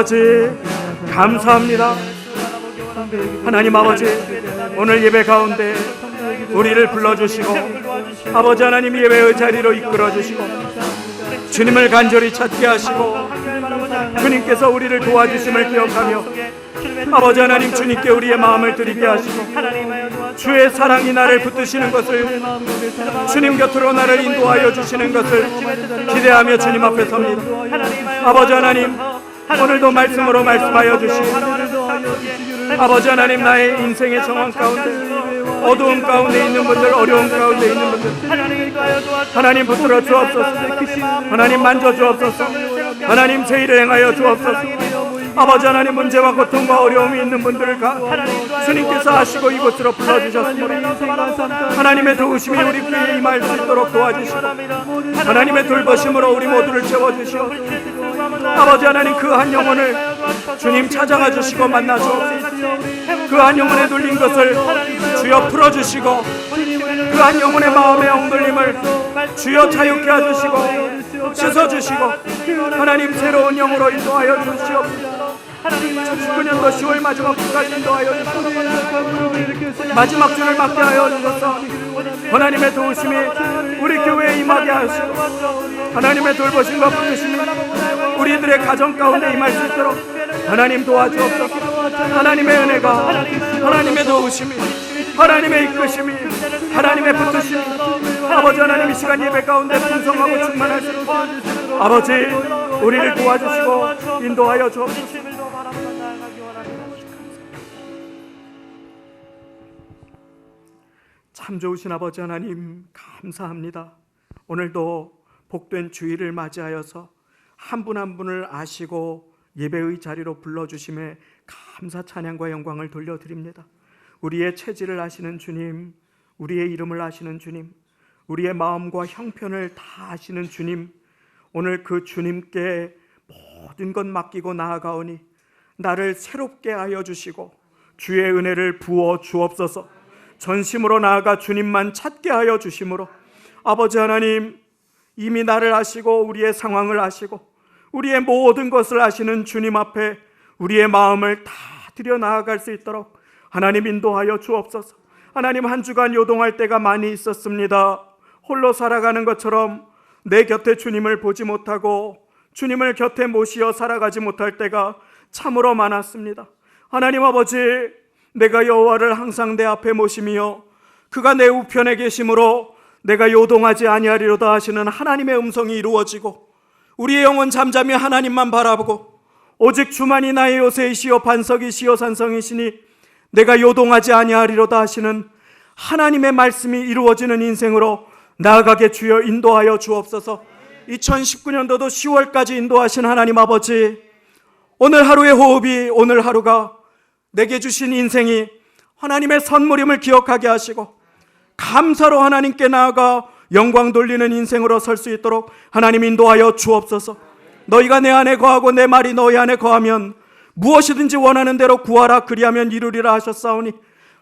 아버지 감사합니다. 하나님 아버지, 오늘 예배 가운데 우리를 불러주시고 아버지 하나님 예배의 자리로 이끌어주시고 주님을 간절히 찾게 하시고 주님께서 우리를 도와주심을 기억하며 아버지 하나님, 주님께 우리의 마음을 드리게 하시고 주의 사랑이 나를 붙드시는 것을, 주님 곁으로 나를 인도하여 주시는 것을 기대하며 주님 앞에 섭니다. 아버지 하나님, 오늘도 말씀으로 말씀하여 주시고 아버지 하나님, 나의 인생의 정황 가운데, 어두운 가운데 있는 분들, 어려운 가운데 있는 분들 하나님 붙들어 주옵소서. 하나님 만져 주옵소서. 하나님 제일을 행하여 주옵소서. 아버지 하나님, 문제와 고통과 어려움이 있는 분들을 주님께서 하시고 이곳으로 불러주셨습니다. 하나님의 도우심이 우리 귀에 임할 수 있도록 도와주시고 하나님의 돌보심으로 우리 모두를 채워주시고 아버지 하나님, 그 한 영혼을 주님 찾아가 주시고 만나 주옵소서. 그 한 영혼에 눌린 것을 주여 풀어주시고 그 한 영혼의 마음의 엉돌림을 주여 자유케 해주시고 씻어주시고 하나님, 새로운 영으로 인도하여 주시옵소서. 19년도 10월 마지막 주까지 인도하여 주시옵소서. 마지막 주를 맞게 하여 주셔서 하나님의 도우심이 우리 교회에 임하게 하시고 하나님의 돌보심과 붙드심이 우리들의 가정 가운데 임할 수 있도록 하나님 도와주옵소서. 하나님의 은혜가, 하나님의 도우심이, 하나님의 이끄심이, 하나님의 붙드심이 아버지 하나님, 이 시간 예배 가운데 풍성하고 충만할 수 있도록 아버지 우리를 도와주시고 인도하여 주옵소서. 참 좋으신 아버지 하나님, 감사합니다. 오늘도 복된 주일을 맞이하여서 한 분 한 분을 아시고 예배의 자리로 불러주심에 감사 찬양과 영광을 돌려드립니다. 우리의 체질을 아시는 주님, 우리의 이름을 아시는 주님, 우리의 마음과 형편을 다 아시는 주님, 오늘 그 주님께 모든 것 맡기고 나아가오니 나를 새롭게 하여 주시고 주의 은혜를 부어 주옵소서. 전심으로 나아가 주님만 찾게 하여 주심으로 아버지 하나님, 이미 나를 아시고 우리의 상황을 아시고 우리의 모든 것을 아시는 주님 앞에 우리의 마음을 다 드려 나아갈 수 있도록 하나님 인도하여 주옵소서. 하나님, 한 주간 요동할 때가 많이 있었습니다. 홀로 살아가는 것처럼 내 곁에 주님을 보지 못하고 주님을 곁에 모시어 살아가지 못할 때가 참으로 많았습니다. 하나님 아버지, 내가 여호와를 항상 내 앞에 모시며 그가 내 우편에 계심으로 내가 요동하지 아니하리로다 하시는 하나님의 음성이 이루어지고 우리의 영혼 잠잠히 하나님만 바라보고 오직 주만이 나의 요새이시요 반석이시요 산성이시니 내가 요동하지 아니하리로다 하시는 하나님의 말씀이 이루어지는 인생으로 나아가게 주여 인도하여 주옵소서. 2019년도도 10월까지 인도하신 하나님 아버지, 오늘 하루의 호흡이, 오늘 하루가 내게 주신 인생이 하나님의 선물임을 기억하게 하시고 감사로 하나님께 나아가 영광 돌리는 인생으로 설 수 있도록 하나님 인도하여 주옵소서. 너희가 내 안에 거하고 내 말이 너희 안에 거하면 무엇이든지 원하는 대로 구하라, 그리하면 이루리라 하셨사오니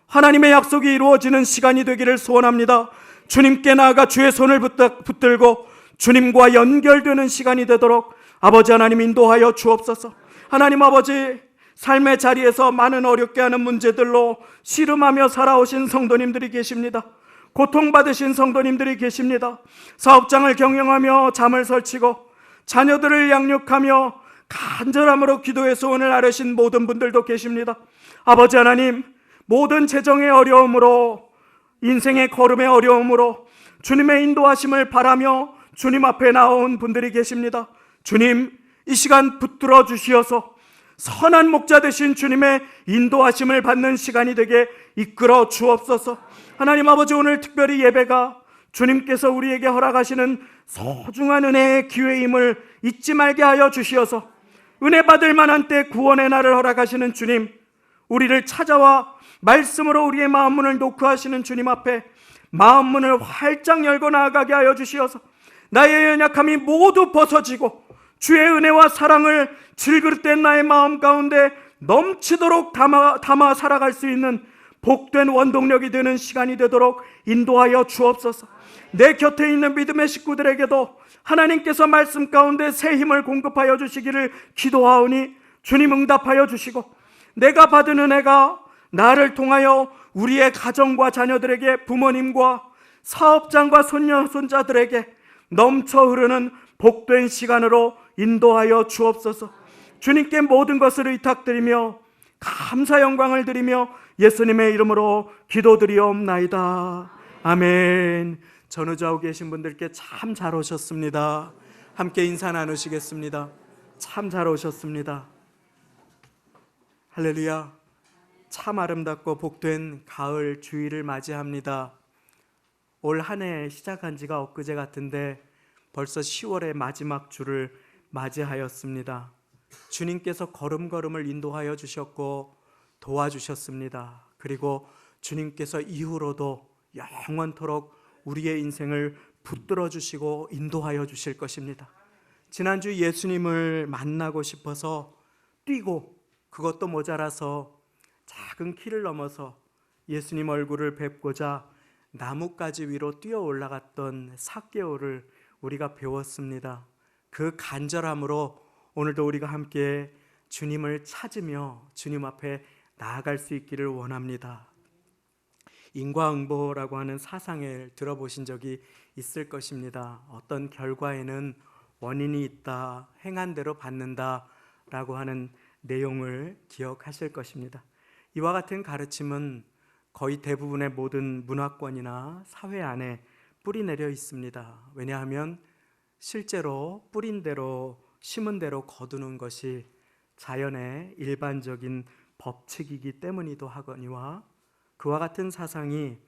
하나님의 약속이 이루어지는 시간이 되기를 소원합니다. 주님께 나아가 주의 손을 붙들고 주님과 연결되는 시간이 되도록 아버지 하나님 인도하여 주옵소서. 하나님 아버지, 삶의 자리에서 많은 어렵게 하는 문제들로 씨름하며 살아오신 성도님들이 계십니다. 고통받으신 성도님들이 계십니다. 사업장을 경영하며 잠을 설치고 자녀들을 양육하며 간절함으로 기도의 소원을 아뢰신 모든 분들도 계십니다. 아버지 하나님, 모든 재정의 어려움으로, 인생의 걸음의 어려움으로 주님의 인도하심을 바라며 주님 앞에 나온 분들이 계십니다. 주님, 이 시간 붙들어 주시어서 선한 목자 되신 주님의 인도하심을 받는 시간이 되게 이끌어 주옵소서. 하나님 아버지, 오늘 특별히 예배가 주님께서 우리에게 허락하시는 소중한 은혜의 기회임을 잊지 말게 하여 주시어서 은혜 받을 만한 때 구원의 날을 허락하시는 주님, 우리를 찾아와 말씀으로 우리의 마음 문을 노크하시는 주님 앞에 마음 문을 활짝 열고 나아가게 하여 주시어서 나의 연약함이 모두 벗어지고 주의 은혜와 사랑을 질그릇된 나의 마음 가운데 넘치도록 담아 살아갈 수 있는 복된 원동력이 되는 시간이 되도록 인도하여 주옵소서. 내 곁에 있는 믿음의 식구들에게도 하나님께서 말씀 가운데 새 힘을 공급하여 주시기를 기도하오니 주님 응답하여 주시고, 내가 받은 은혜가 나를 통하여 우리의 가정과 자녀들에게, 부모님과 사업장과 손녀 손자들에게 넘쳐 흐르는 복된 시간으로 인도하여 주옵소서. 주님께 모든 것을 의탁드리며 감사 영광을 드리며 예수님의 이름으로 기도드리옵나이다. 아멘. 전우좌우 계신 분들께 참 잘 오셨습니다. 함께 인사 나누시겠습니다. 참 잘 오셨습니다. 할렐루야. 참 아름답고 복된 가을 주일을 맞이합니다. 올 한 해 시작한 지가 엊그제 같은데 벌써 10월의 마지막 주를 맞이하였습니다. 주님께서 걸음걸음을 인도하여 주셨고 도와주셨습니다. 그리고 주님께서 이후로도 영원토록 우리의 인생을 붙들어 주시고 인도하여 주실 것입니다. 지난주 예수님을 만나고 싶어서 뛰고, 그것도 모자라서 작은 키를 넘어서 예수님 얼굴을 뵙고자 나뭇가지 위로 뛰어 올라갔던 삭개오를 우리가 배웠습니다. 그 간절함으로 오늘도 우리가 함께 주님을 찾으며 주님 앞에 나아갈 수 있기를 원합니다. 인과응보라고 하는 사상을 들어보신 적이 있을 것입니다. 어떤 결과에는 원인이 있다, 행한 대로 받는다 라고 하는 내용을 기억하실 것입니다. 이와 같은 가르침은 거의 대부분의 모든 문화권이나 사회 안에 뿌리 내려 있습니다. 왜냐하면 실제로 뿌린 대로, 심은 대로 거두는 것이 자연의 일반적인 법칙이기 때문이기도 하거니와, 그와 같은 사상이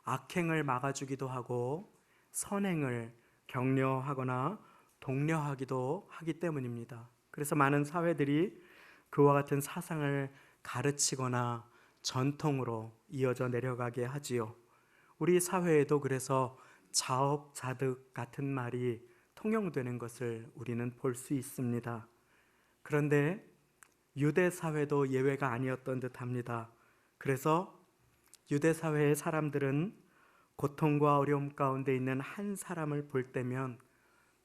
악행을 막아주기도 하고 선행을 격려하거나 독려하기도 하기 때문입니다. 그래서 많은 사회들이 그와 같은 사상을 가르치거나 전통으로 이어져 내려가게 하지요. 우리 사회에도 그래서 자업자득 같은 말이 통용되는 것을 우리는 볼 수 있습니다. 그런데 유대 사회도 예외가 아니었던 듯합니다. 그래서 유대 사회의 사람들은 고통과 어려움 가운데 있는 한 사람을 볼 때면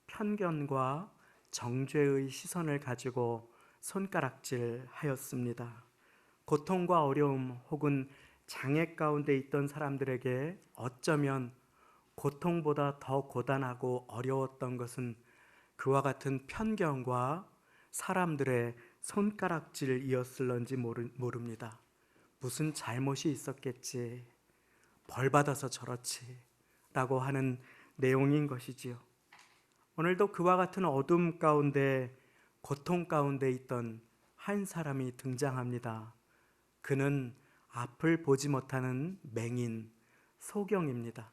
편견과 정죄의 시선을 가지고 손가락질하였습니다. 고통과 어려움 혹은 장애 가운데 있던 사람들에게 어쩌면 고통보다 더 고단하고 어려웠던 것은 그와 같은 편견과 사람들의 손가락질이었을런지 모릅니다. 무슨 잘못이 있었겠지, 벌 받아서 저렇지 라고 하는 내용인 것이지요. 오늘도 그와 같은 어둠 가운데, 고통 가운데 있던 한 사람이 등장합니다. 그는 앞을 보지 못하는 맹인 소경입니다.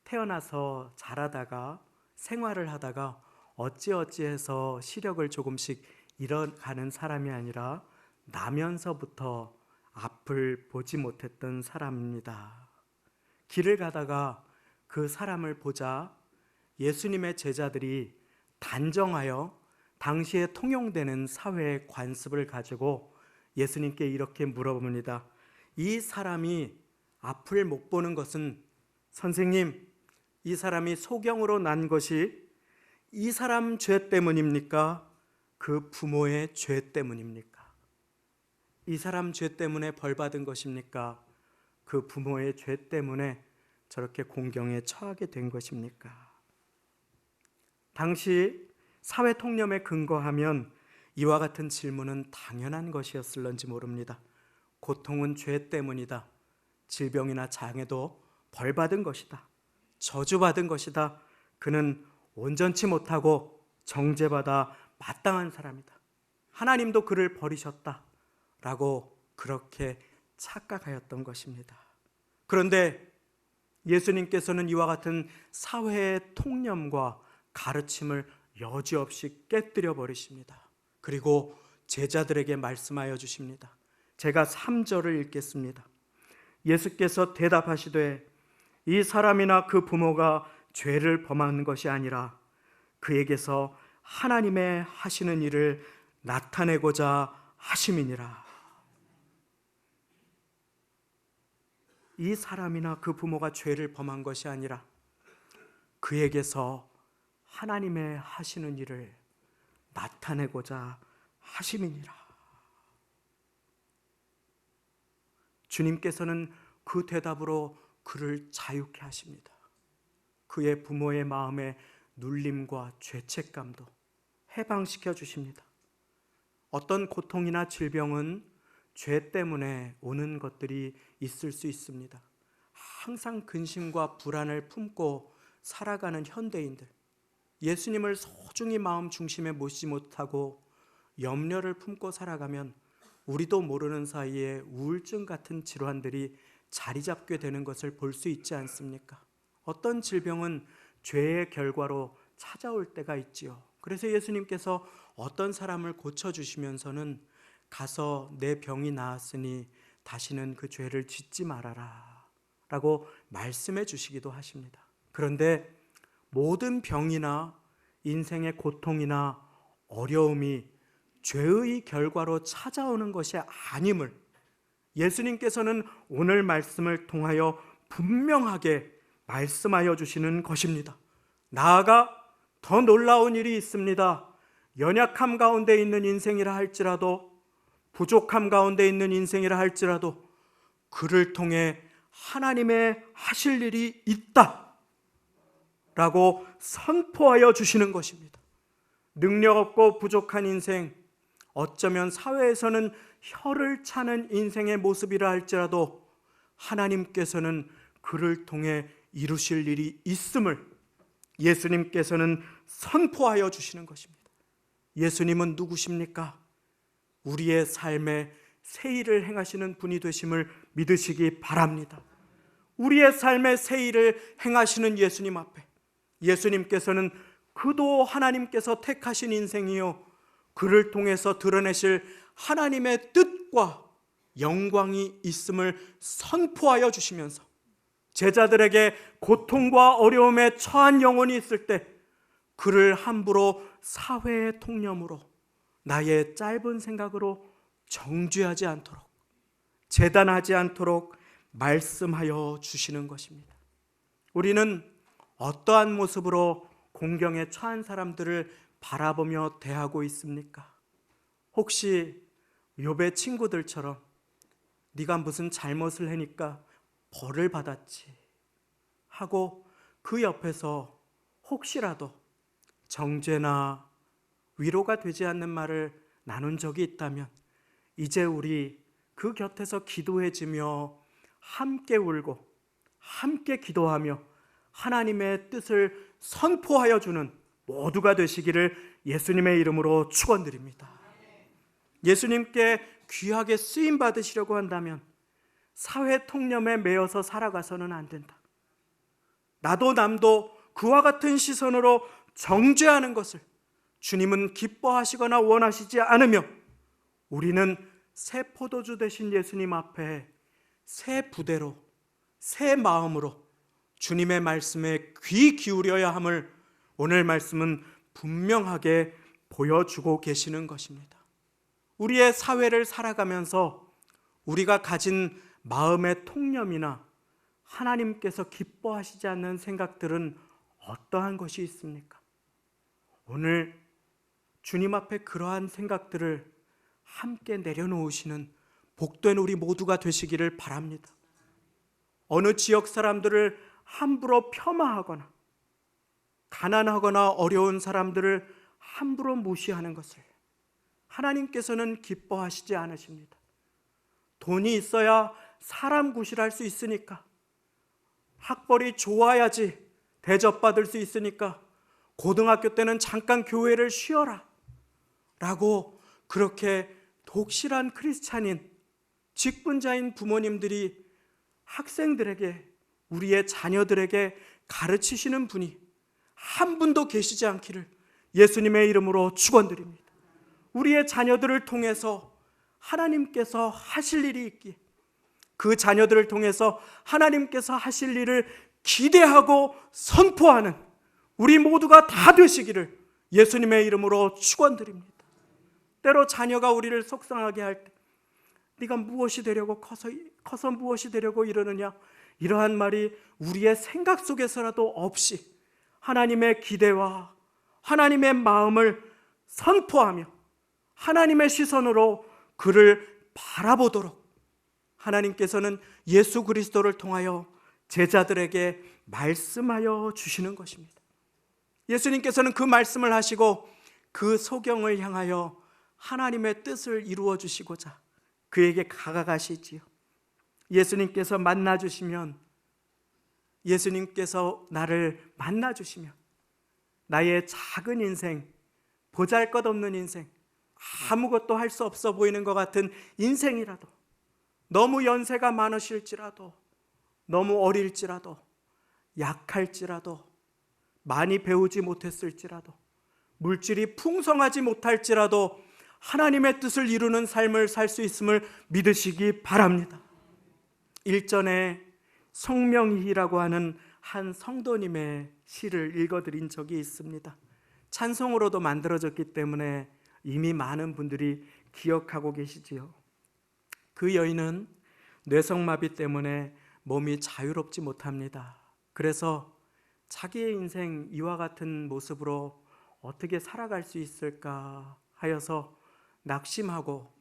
태어나서 자라다가 생활을 하다가 어찌어찌해서 시력을 조금씩 잃어가는 사람이 아니라 나면서부터 앞을 보지 못했던 사람입니다. 길을 가다가 그 사람을 보자 예수님의 제자들이 단정하여 당시에 통용되는 사회의 관습을 가지고 예수님께 이렇게 물어봅니다. 이 사람이 앞을 못 보는 것은, 선생님, 이 사람이 소경으로 난 것이 이 사람 죄 때문입니까? 그 부모의 죄 때문입니까? 이 사람 죄 때문에 벌 받은 것입니까? 그 부모의 죄 때문에 저렇게 공경에 처하게 된 것입니까? 당시 사회 통념에 근거하면 이와 같은 질문은 당연한 것이었을런지 모릅니다. 고통은 죄 때문이다. 질병이나 장애도 벌 받은 것이다. 저주받은 것이다. 그는 온전치 못하고 정죄받아 마땅한 사람이다. 하나님도 그를 버리셨다. 라고 그렇게 착각하였던 것입니다. 그런데 예수님께서는 이와 같은 사회의 통념과 가르침을 여지없이 깨뜨려 버리십니다. 그리고 제자들에게 말씀하여 주십니다. 제가 3절을 읽겠습니다. 예수께서 대답하시되 이 사람이나 그 부모가 죄를 범한 것이 아니라 그에게서 하나님의 하시는 일을 나타내고자 하심이니라. 이 사람이나 그 부모가 죄를 범한 것이 아니라 그에게서 하나님의 하시는 일을 나타내고자 하심이니라. 주님께서는 그 대답으로 그를 자유케 하십니다. 그의 부모의 마음에 눌림과 죄책감도 해방시켜 주십니다. 어떤 고통이나 질병은 죄 때문에 오는 것들이 있을 수 있습니다. 항상 근심과 불안을 품고 살아가는 현대인들, 예수님을 소중히 마음 중심에 모시지 못하고 염려를 품고 살아가면 우리도 모르는 사이에 우울증 같은 질환들이 자리 잡게 되는 것을 볼 수 있지 않습니까? 어떤 질병은 죄의 결과로 찾아올 때가 있지요. 그래서 예수님께서 어떤 사람을 고쳐주시면서는 가서 내 병이 나았으니 다시는 그 죄를 짓지 말아라 라고 말씀해 주시기도 하십니다. 그런데 모든 병이나 인생의 고통이나 어려움이 죄의 결과로 찾아오는 것이 아님을 예수님께서는 오늘 말씀을 통하여 분명하게 말씀하여 주시는 것입니다. 나아가 더 놀라운 일이 있습니다. 연약함 가운데 있는 인생이라 할지라도, 부족함 가운데 있는 인생이라 할지라도 그를 통해 하나님의 하실 일이 있다 라고 선포하여 주시는 것입니다. 능력 없고 부족한 인생, 어쩌면 사회에서는 혀를 차는 인생의 모습이라 할지라도 하나님께서는 그를 통해 이루실 일이 있음을 예수님께서는 선포하여 주시는 것입니다. 예수님은 누구십니까? 우리의 삶에 새 일을 행하시는 분이 되심을 믿으시기 바랍니다. 우리의 삶에 새 일을 행하시는 예수님 앞에 예수님께서는 그도 하나님께서 택하신 인생이요 그를 통해서 드러내실 하나님의 뜻과 영광이 있음을 선포하여 주시면서 제자들에게 고통과 어려움에 처한 영혼이 있을 때 그를 함부로 사회의 통념으로 나의 짧은 생각으로 정죄하지 않도록, 재단하지 않도록 말씀하여 주시는 것입니다. 우리는 어떠한 모습으로 공경에 처한 사람들을 바라보며 대하고 있습니까? 혹시 욥의 친구들처럼 네가 무슨 잘못을 하니까 벌을 받았지 하고 그 옆에서 혹시라도 정죄나 위로가 되지 않는 말을 나눈 적이 있다면 이제 우리 그 곁에서 기도해지며 함께 울고 함께 기도하며 하나님의 뜻을 선포하여 주는 모두가 되시기를 예수님의 이름으로 축원드립니다. 예수님께 귀하게 쓰임 받으시려고 한다면 사회 통념에 매여서 살아가서는 안 된다. 나도 남도 그와 같은 시선으로 정죄하는 것을 주님은 기뻐하시거나 원하시지 않으며 우리는 새 포도주 되신 예수님 앞에 새 부대로 새 마음으로 주님의 말씀에 귀 기울여야 함을 오늘 말씀은 분명하게 보여주고 계시는 것입니다. 우리의 사회를 살아가면서 우리가 가진 마음의 통념이나 하나님께서 기뻐하시지 않는 생각들은 어떠한 것이 있습니까? 오늘 주님 앞에 그러한 생각들을 함께 내려놓으시는 복된 우리 모두가 되시기를 바랍니다. 어느 지역 사람들을 함부로 폄하하거나 가난하거나 어려운 사람들을 함부로 무시하는 것을 하나님께서는 기뻐하시지 않으십니다. 돈이 있어야 사람 구실할 수 있으니까, 학벌이 좋아야지 대접받을 수 있으니까 고등학교 때는 잠깐 교회를 쉬어라 라고 그렇게 독실한 크리스찬인 직분자인 부모님들이 학생들에게, 우리의 자녀들에게 가르치시는 분이 한 분도 계시지 않기를 예수님의 이름으로 축원드립니다. 우리의 자녀들을 통해서 하나님께서 하실 일이 있기에 그 자녀들을 통해서 하나님께서 하실 일을 기대하고 선포하는 우리 모두가 다 되시기를 예수님의 이름으로 축원드립니다. 때로 자녀가 우리를 속상하게 할 때 네가 무엇이 되려고 커서 무엇이 되려고 이러느냐, 이러한 말이 우리의 생각 속에서라도 없이 하나님의 기대와 하나님의 마음을 선포하며 하나님의 시선으로 그를 바라보도록 하나님께서는 예수 그리스도를 통하여 제자들에게 말씀하여 주시는 것입니다. 예수님께서는 그 말씀을 하시고 그 소경을 향하여 하나님의 뜻을 이루어 주시고자 그에게 다가가시지요. 예수님께서 만나 주시면, 예수님께서 나를 만나 주시면 나의 작은 인생, 보잘것없는 인생, 아무것도 할 수 없어 보이는 것 같은 인생이라도, 너무 연세가 많으실지라도, 너무 어릴지라도, 약할지라도, 많이 배우지 못했을지라도, 물질이 풍성하지 못할지라도 하나님의 뜻을 이루는 삶을 살 수 있음을 믿으시기 바랍니다. 일전에 송명희라고 하는 한 성도님의 시를 읽어드린 적이 있습니다. 찬송으로도 만들어졌기 때문에 이미 많은 분들이 기억하고 계시지요. 그 여인은 뇌성마비 때문에 몸이 자유롭지 못합니다. 그래서 자기의 인생 이와 같은 모습으로 어떻게 살아갈 수 있을까 하여서 낙심하고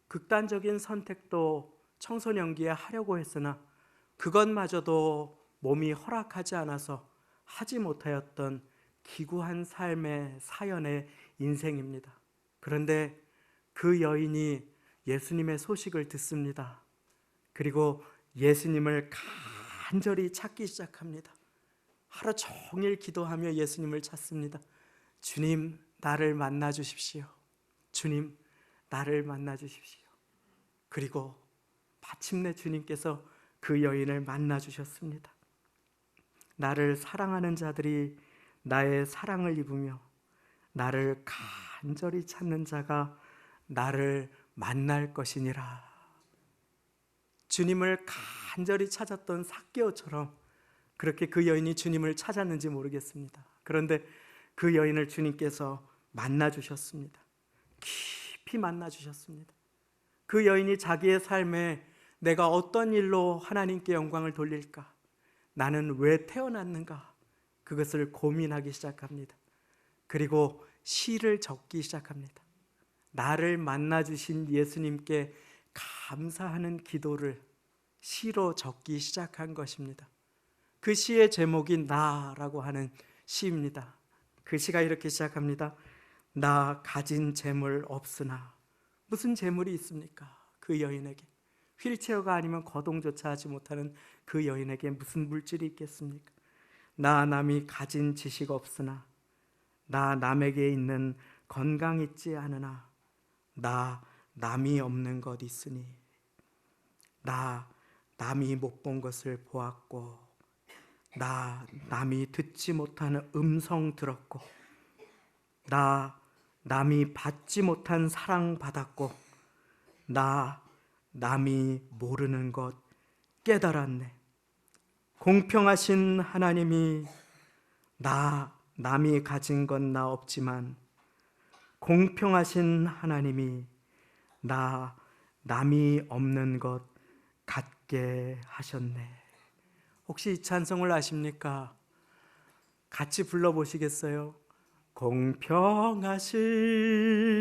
극단적인 선택도 청소년기에 하려고 했으나 그것마저도 몸이 허락하지 않아서 하지 못하였던 기구한 삶의 사연의 인생입니다. 그런데 그 여인이 예수님의 소식을 듣습니다. 그리고 예수님을 간절히 찾기 시작합니다. 하루 종일 기도하며 예수님을 찾습니다. 주님, 나를 만나 주십시오. 주님, 나를 만나 주십시오. 그리고 마침내 주님께서 그 여인을 만나 주셨습니다. 나를 사랑하는 자들이 나의 사랑을 입으며 나를 간절히 찾는 자가 나를 만날 것이니라. 주님을 간절히 찾았던 삭개오처럼 그렇게 그 여인이 주님을 찾았는지 모르겠습니다. 그런데 그 여인을 주님께서 만나 주셨습니다. 깊이 만나 주셨습니다. 그 여인이 자기의 삶에 내가 어떤 일로 하나님께 영광을 돌릴까? 나는 왜 태어났는가? 그것을 고민하기 시작합니다. 그리고 시를 적기 시작합니다. 나를 만나 주신 예수님께 감사하는 기도를 시로 적기 시작한 것입니다. 그 시의 제목이 나라고 하는 시입니다. 그 시가 이렇게 시작합니다. 나 가진 재물 없으나. 무슨 재물이 있습니까? 그 여인에게 휠체어가 아니면 거동조차 하지 못하는 그 여인에게 무슨 물질이 있겠습니까? 나 남이 가진 지식 없으나, 나 남에게 있는 건강 있지 않으나, 나 남이 없는 것 있으니, 나 남이 못 본 것을 보았고, 나 남이 듣지 못하는 음성 들었고, 나 남이 받지 못한 사랑 받았고, 나 남이 모르는 것 깨달았네. 공평하신 하나님이 남이 가진 건 나 없지만 공평하신 하나님이 남이 없는 것 갖게 하셨네. 혹시 이 찬송을 아십니까? 같이 불러보시겠어요?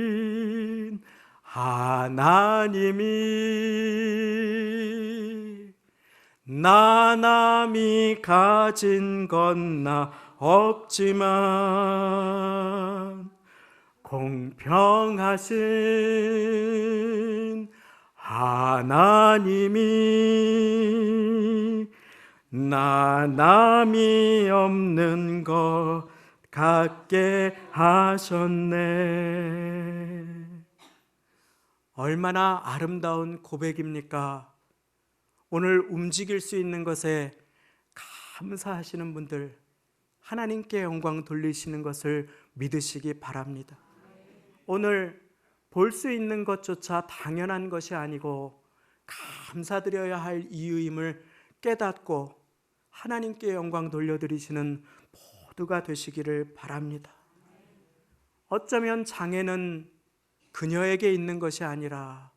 공평하신 하나님이 나 남이 가진 건 나 없지만 공평하신 하나님이 나 남이 없는 것 갖게 하셨네. 얼마나 아름다운 고백입니까? 오늘 움직일 수 있는 것에 감사하시는 분들, 하나님께 영광 돌리시는 것을 믿으시기 바랍니다. 오늘 볼 수 있는 것조차 당연한 것이 아니고 감사드려야 할 이유임을 깨닫고 하나님께 영광 돌려드리시는 모두가 되시기를 바랍니다. 어쩌면 장애는 그녀에게 있는 것이 아니라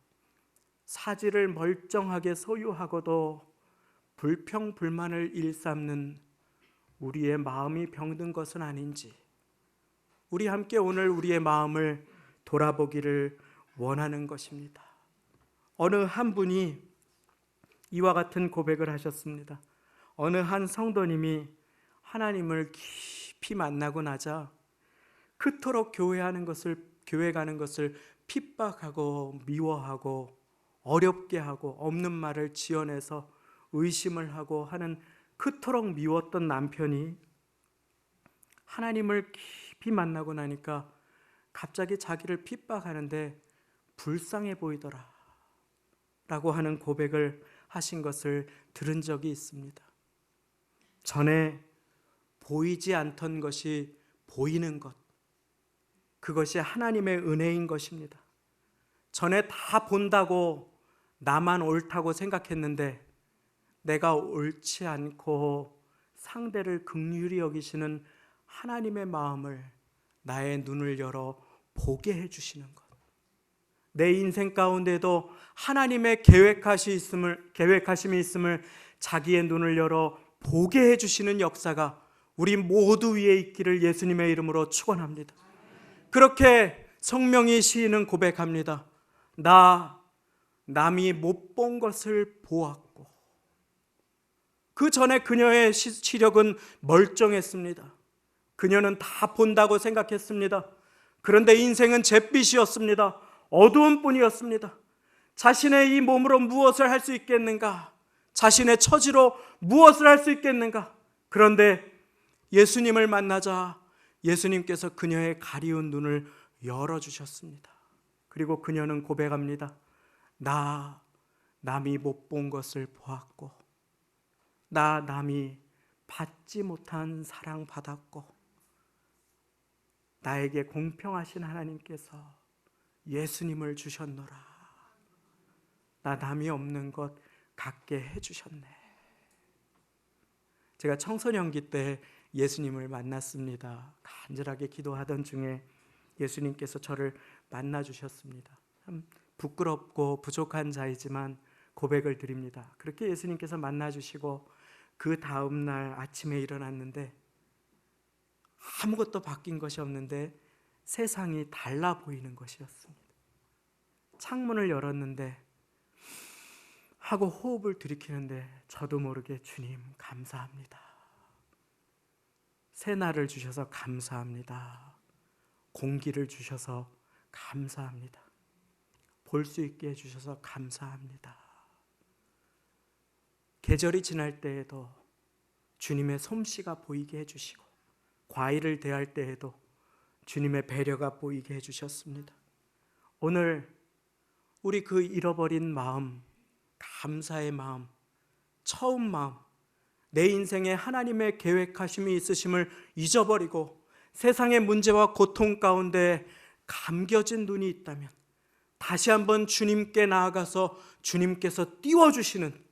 사지를 멀쩡하게 소유하고도 불평불만을 일삼는 우리의 마음이 병든 것은 아닌지, 우리 함께 오늘 우리의 마음을 돌아보기를 원하는 것입니다. 어느 한 분이 이와 같은 고백을 하셨습니다. 어느 한 성도님이 하나님을 깊이 만나고 나자 그토록 교회 가는 것을 핍박하고 미워하고 어렵게 하고 없는 말을 지어내서 의심을 하고 하는 그토록 미웠던 남편이 하나님을 깊이 만나고 나니까 갑자기 자기를 핍박하는데 불쌍해 보이더라 라고 하는 고백을 하신 것을 들은 적이 있습니다. 전에 보이지 않던 것이 보이는 것, 그것이 하나님의 은혜인 것입니다. 전에 다 본다고 나만 옳다고 생각했는데 내가 옳지 않고 상대를 긍휼히 여기시는 하나님의 마음을 나의 눈을 열어 보게 해주시는 것, 내 인생 가운데도 하나님의 계획하심이 있음을 자기의 눈을 열어 보게 해주시는 역사가 우리 모두 위에 있기를 예수님의 이름으로 축원합니다. 그렇게 성명이 시인은 고백합니다. 남이 못 본 것을 보았고, 그 전에 그녀의 시력은 멀쩡했습니다. 그녀는 다 본다고 생각했습니다. 그런데 인생은 잿빛이었습니다. 어두운 뿐이었습니다. 자신의 이 몸으로 무엇을 할 수 있겠는가? 자신의 처지로 무엇을 할 수 있겠는가? 그런데 예수님을 만나자 예수님께서 그녀의 가리운 눈을 열어주셨습니다. 그리고 그녀는 고백합니다. 남이 못 본 것을 보았고, 남이 받지 못한 사랑 받았고, 나에게 공평하신 하나님께서 예수님을 주셨노라. 나 남이 없는 것 갖게 해주셨네. 제가 청소년기 때 예수님을 만났습니다. 간절하게 기도하던 중에 예수님께서 저를 만나주셨습니다. 참 부끄럽고 부족한 자이지만 고백을 드립니다. 그렇게 예수님께서 만나주시고 그 다음날 아침에 일어났는데 아무것도 바뀐 것이 없는데 세상이 달라 보이는 것이었습니다. 창문을 열었는데 하고 호흡을 들이키는데 저도 모르게 주님 감사합니다. 새날을 주셔서 감사합니다. 공기를 주셔서 감사합니다. 볼 수 있게 해주셔서 감사합니다. 계절이 지날 때에도 주님의 솜씨가 보이게 해주시고, 과일을 대할 때에도 주님의 배려가 보이게 해주셨습니다. 오늘 우리 그 잃어버린 마음, 감사의 마음, 처음 마음, 내 인생에 하나님의 계획하심이 있으심을 잊어버리고 세상의 문제와 고통 가운데 감겨진 눈이 있다면 다시 한번 주님께 나아가서 주님께서 띄워주시는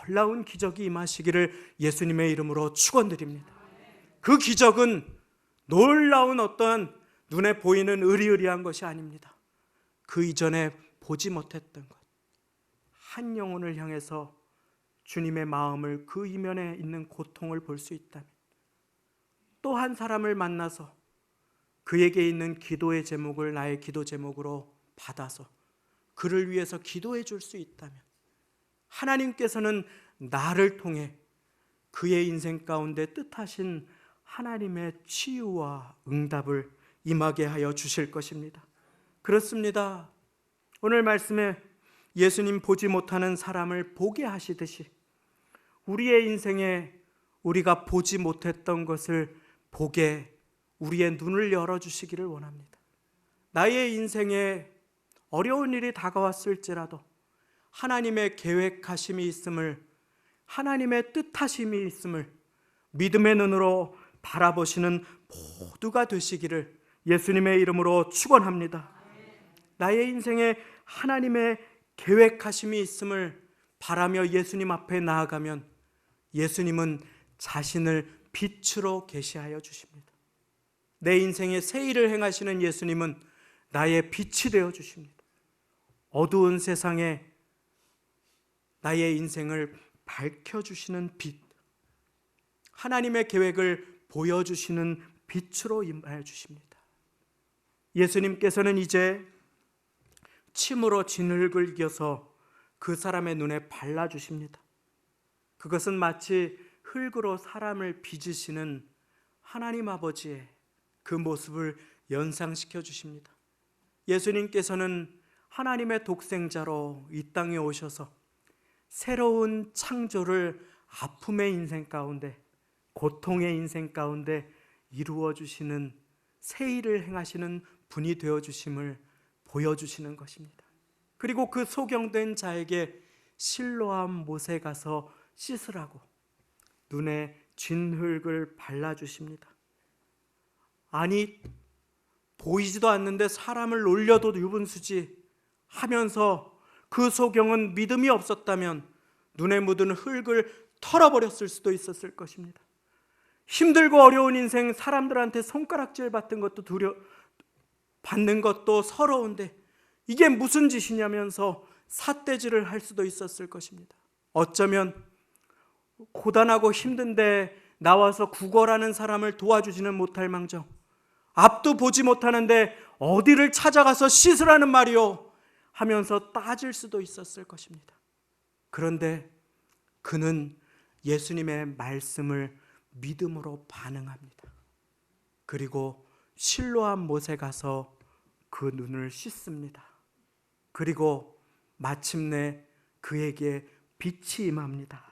놀라운 기적이 임하시기를 예수님의 이름으로 축원드립니다. 그 기적은 놀라운 어떠한 눈에 보이는 의리의리한 것이 아닙니다. 그 이전에 보지 못했던 것, 한 영혼을 향해서 주님의 마음을, 그 이면에 있는 고통을 볼 수 있다면, 또 한 사람을 만나서 그에게 있는 기도의 제목을 나의 기도 제목으로 받아서 그를 위해서 기도해 줄 수 있다면, 하나님께서는 나를 통해 그의 인생 가운데 뜻하신 하나님의 치유와 응답을 임하게 하여 주실 것입니다. 그렇습니다. 오늘 말씀에 예수님 보지 못하는 사람을 보게 하시듯이 우리의 인생에 우리가 보지 못했던 것을 보게 우리의 눈을 열어주시기를 원합니다. 나의 인생에 어려운 일이 다가왔을지라도 하나님의 계획하심이 있음을, 하나님의 뜻하심이 있음을 믿음의 눈으로 바라보시는 모두가 되시기를 예수님의 이름으로 축원합니다. 나의 인생에 하나님의 계획하심이 있음을 바라며 예수님 앞에 나아가면 예수님은 자신을 빛으로 계시하여 주십니다. 내 인생에 새 일을 행하시는 예수님은 나의 빛이 되어 주십니다. 어두운 세상에 나의 인생을 밝혀주시는 빛, 하나님의 계획을 보여주시는 빛으로 임하여 주십니다. 예수님께서는 이제 침으로 진흙을 이겨서 그 사람의 눈에 발라주십니다. 그것은 마치 흙으로 사람을 빚으시는 하나님 아버지의 그 모습을 연상시켜 주십니다. 예수님께서는 하나님의 독생자로 이 땅에 오셔서 새로운 창조를 아픔의 인생 가운데, 고통의 인생 가운데 이루어 주시는, 새 일을 행하시는 분이 되어 주심을 보여주시는 것입니다. 그리고 그 소경된 자에게 실로암 못에 가서 씻으라고 눈에 진흙을 발라주십니다. 아니, 보이지도 않는데 사람을 놀려도 유분수지 하면서 그 소경은 믿음이 없었다면 눈에 묻은 흙을 털어버렸을 수도 있었을 것입니다. 힘들고 어려운 인생, 사람들한테 손가락질 받는 것도 받는 것도 서러운데 이게 무슨 짓이냐면서 삿대질을 할 수도 있었을 것입니다. 어쩌면 고단하고 힘든데 나와서 구걸하는 사람을 도와주지는 못할 망정, 앞도 보지 못하는데 어디를 찾아가서 씻으라는 말이요 하면서 따질 수도 있었을 것입니다. 그런데 그는 예수님의 말씀을 믿음으로 반응합니다. 그리고 실로암 못에 가서 그 눈을 씻습니다. 그리고 마침내 그에게 빛이 임합니다.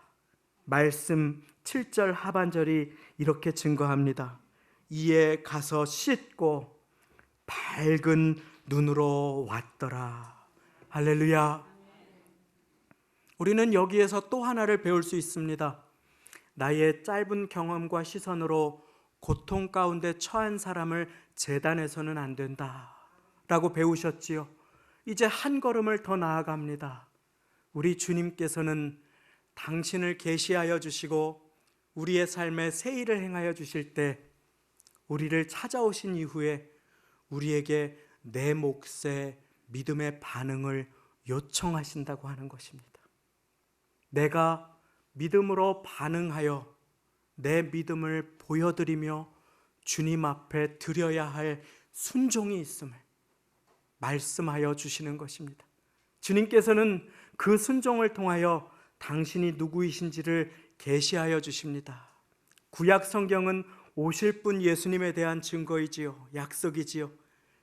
말씀 7절 하반절이 이렇게 증거합니다. 이에 가서 씻고 밝은 눈으로 왔더라. 할렐루야. 우리는 여기에서 또 하나를 배울 수 있습니다. 나의 짧은 경험과 시선으로 고통 가운데 처한 사람을 재단해서는 안 된다 라고 배우셨지요. 이제 한 걸음을 더 나아갑니다. 우리 주님께서는 당신을 계시하여 주시고 우리의 삶에 새 일을 행하여 주실 때 우리를 찾아오신 이후에 우리에게 내 몫의 믿음의 반응을 요청하신다고 하는 것입니다. 내가 믿음으로 반응하여 내 믿음을 보여드리며 주님 앞에 드려야 할 순종이 있음을 말씀하여 주시는 것입니다. 주님께서는 그 순종을 통하여 당신이 누구이신지를 계시하여 주십니다. 구약 성경은 오실 분 예수님에 대한 증거이지요, 약속이지요.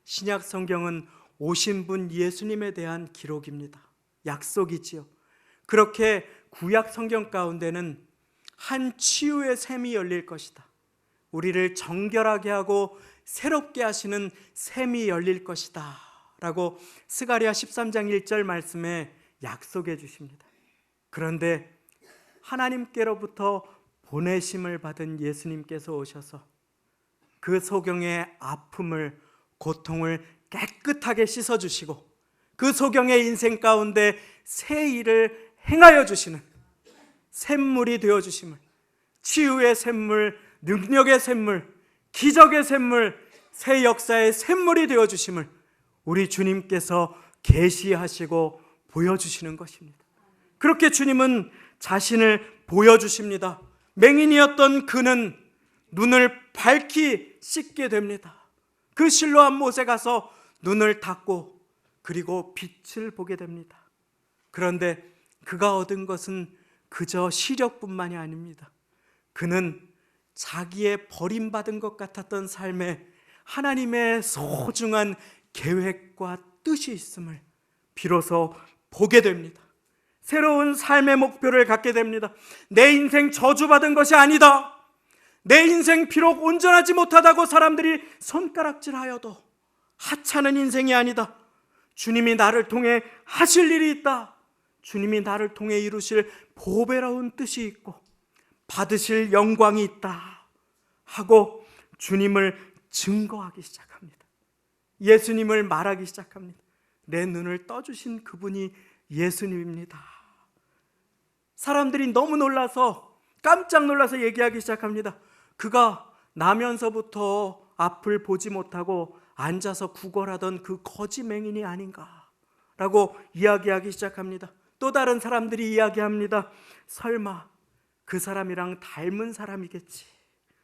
신약 성경은 오신 분 예수님에 대한 기록입니다. 약속이지요. 그렇게 구약 성경 가운데는 한 치유의 샘이 열릴 것이다. 우리를 정결하게 하고 새롭게 하시는 샘이 열릴 것이다 라고 스가랴 13장 1절 말씀에 약속해 주십니다. 그런데 하나님께로부터 보내심을 받은 예수님께서 오셔서 그 소경의 아픔을, 고통을 깨끗하게 씻어주시고 그 소경의 인생 가운데 새 일을 행하여 주시는 샘물이 되어주심을, 치유의 샘물, 능력의 샘물, 기적의 샘물, 새 역사의 샘물이 되어주심을 우리 주님께서 계시하시고 보여주시는 것입니다. 그렇게 주님은 자신을 보여주십니다. 맹인이었던 그는 눈을 밝히 씻게 됩니다. 그 실로암 못에 가서 눈을 닫고 그리고 빛을 보게 됩니다. 그런데 그가 얻은 것은 그저 시력뿐만이 아닙니다. 그는 자기의 버림받은 것 같았던 삶에 하나님의 소중한 계획과 뜻이 있음을 비로소 보게 됩니다. 새로운 삶의 목표를 갖게 됩니다. 내 인생 저주받은 것이 아니다. 내 인생 비록 온전하지 못하다고 사람들이 손가락질하여도 하찮은 인생이 아니다. 주님이 나를 통해 하실 일이 있다. 주님이 나를 통해 이루실 보배로운 뜻이 있고 받으실 영광이 있다 하고 주님을 증거하기 시작합니다. 예수님을 말하기 시작합니다. 내 눈을 떠주신 그분이 예수님입니다. 사람들이 너무 놀라서 깜짝 놀라서 얘기하기 시작합니다. 그가 나면서부터 앞을 보지 못하고 앉아서 구걸하던 그 거지 맹인이 아닌가라고 이야기하기 시작합니다. 또 다른 사람들이 이야기합니다. 설마 그 사람이랑 닮은 사람이겠지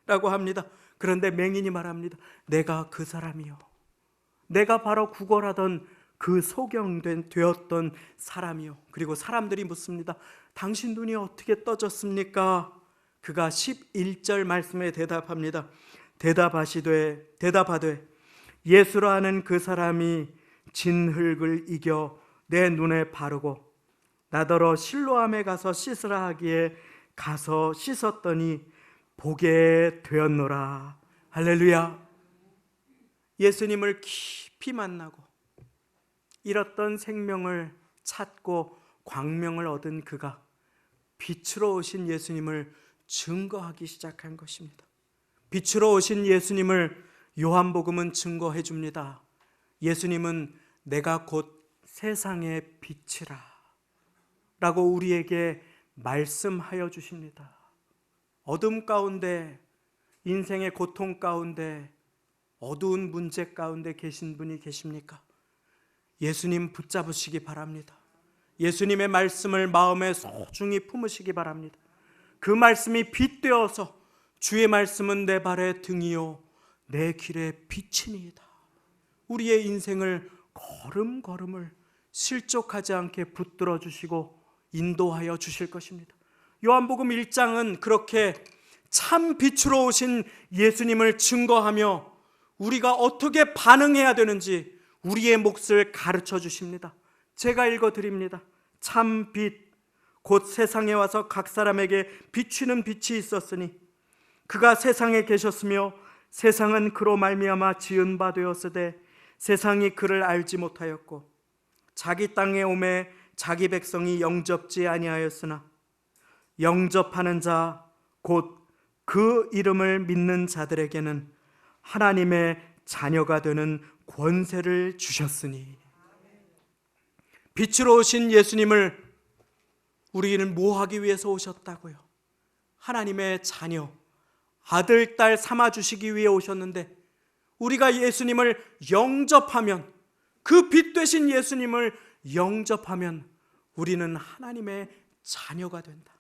라고 합니다. 그런데 맹인이 말합니다. 내가 그 사람이요, 내가 바로 구걸하던 그 소경되었던 사람이요. 그리고 사람들이 묻습니다. 당신 눈이 어떻게 떠졌습니까? 그가 11절 말씀에 대답합니다. 대답하되 예수라 하는 그 사람이 진흙을 이겨 내 눈에 바르고 나더러 실로암에 가서 씻으라 하기에 가서 씻었더니 보게 되었노라. 할렐루야. 예수님을 깊이 만나고 잃었던 생명을 찾고 광명을 얻은 그가 빛으로 오신 예수님을 증거하기 시작한 것입니다. 빛으로 오신 예수님을 요한복음은 증거해 줍니다. 예수님은 내가 곧 세상의 빛이라 라고 우리에게 말씀하여 주십니다. 어둠 가운데, 인생의 고통 가운데, 어두운 문제 가운데 계신 분이 계십니까? 예수님 붙잡으시기 바랍니다. 예수님의 말씀을 마음에 소중히 품으시기 바랍니다. 그 말씀이 빛되어서 주의 말씀은 내 발의 등이요 내 길의 빛이니이다. 우리의 인생을 걸음걸음을 실족하지 않게 붙들어 주시고 인도하여 주실 것입니다. 요한복음 1장은 그렇게 참 빛으로 오신 예수님을 증거하며 우리가 어떻게 반응해야 되는지 우리의 몫을 가르쳐 주십니다. 제가 읽어드립니다. 참 빛, 곧 세상에 와서 각 사람에게 비추는 빛이 있었으니 그가 세상에 계셨으며 세상은 그로 말미암아 지은 바 되었으되 세상이 그를 알지 못하였고 자기 땅에 오매 자기 백성이 영접지 아니하였으나 영접하는 자 곧 그 이름을 믿는 자들에게는 하나님의 자녀가 되는 권세를 주셨으니. 빛으로 오신 예수님을 우리는 뭐 하기 위해서 오셨다고요? 하나님의 자녀, 아들, 딸 삼아주시기 위해 오셨는데 우리가 예수님을 영접하면, 그 빛 되신 예수님을 영접하면 우리는 하나님의 자녀가 된다.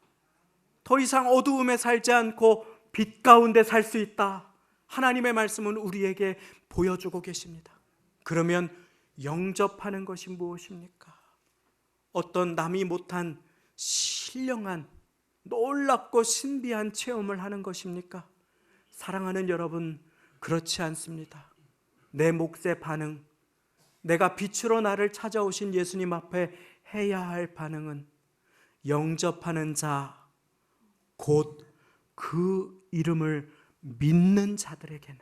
더 이상 어두움에 살지 않고 빛 가운데 살 수 있다. 하나님의 말씀은 우리에게 보여주고 계십니다. 그러면 영접하는 것이 무엇입니까? 어떤 남이 못한 신령한 놀랍고 신비한 체험을 하는 것입니까? 사랑하는 여러분, 그렇지 않습니다. 내 몫의 반응, 내가 빛으로 나를 찾아오신 예수님 앞에 해야 할 반응은 영접하는 자, 곧 그 이름을 믿는 자들에게는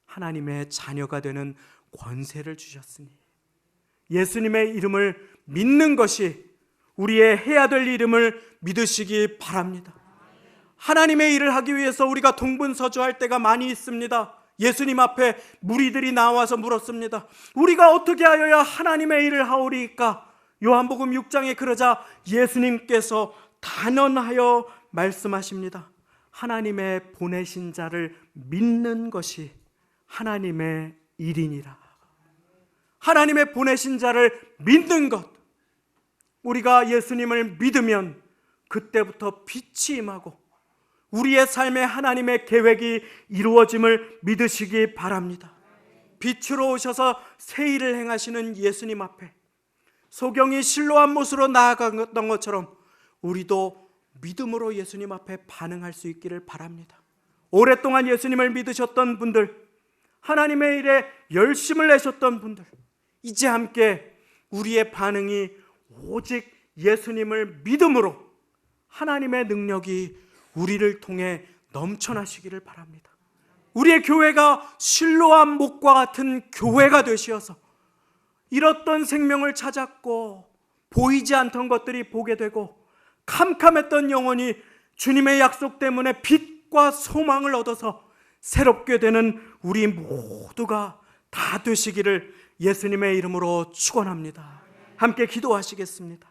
하나님의 자녀가 되는 권세를 주셨으니, 예수님의 이름을 믿는 것이 우리의 해야 될 이름을 믿으시기 바랍니다. 하나님의 일을 하기 위해서 우리가 동분서주할 때가 많이 있습니다. 예수님 앞에 무리들이 나와서 물었습니다. 우리가 어떻게 하여야 하나님의 일을 하오리까? 요한복음 6장에 그러자 예수님께서 단언하여 말씀하십니다. 하나님의 보내신 자를 믿는 것이 하나님의 일이니라. 하나님의 보내신 자를 믿는 것, 우리가 예수님을 믿으면 그때부터 빛이 임하고 우리의 삶에 하나님의 계획이 이루어짐을 믿으시기 바랍니다. 빛으로 오셔서 새 일을 행하시는 예수님 앞에 소경이 실로암 못으로 나아갔던 것처럼 우리도 믿음으로 예수님 앞에 반응할 수 있기를 바랍니다. 오랫동안 예수님을 믿으셨던 분들, 하나님의 일에 열심을 내셨던 분들, 이제 함께 우리의 반응이 오직 예수님을 믿음으로 하나님의 능력이 우리를 통해 넘쳐나시기를 바랍니다. 우리의 교회가 실로암 못과 같은 교회가 되시어서 잃었던 생명을 찾았고 보이지 않던 것들이 보게 되고 캄캄했던 영혼이 주님의 약속 때문에 빛과 소망을 얻어서 새롭게 되는 우리 모두가 다 되시기를 예수님의 이름으로 축원합니다. 함께 기도하시겠습니다.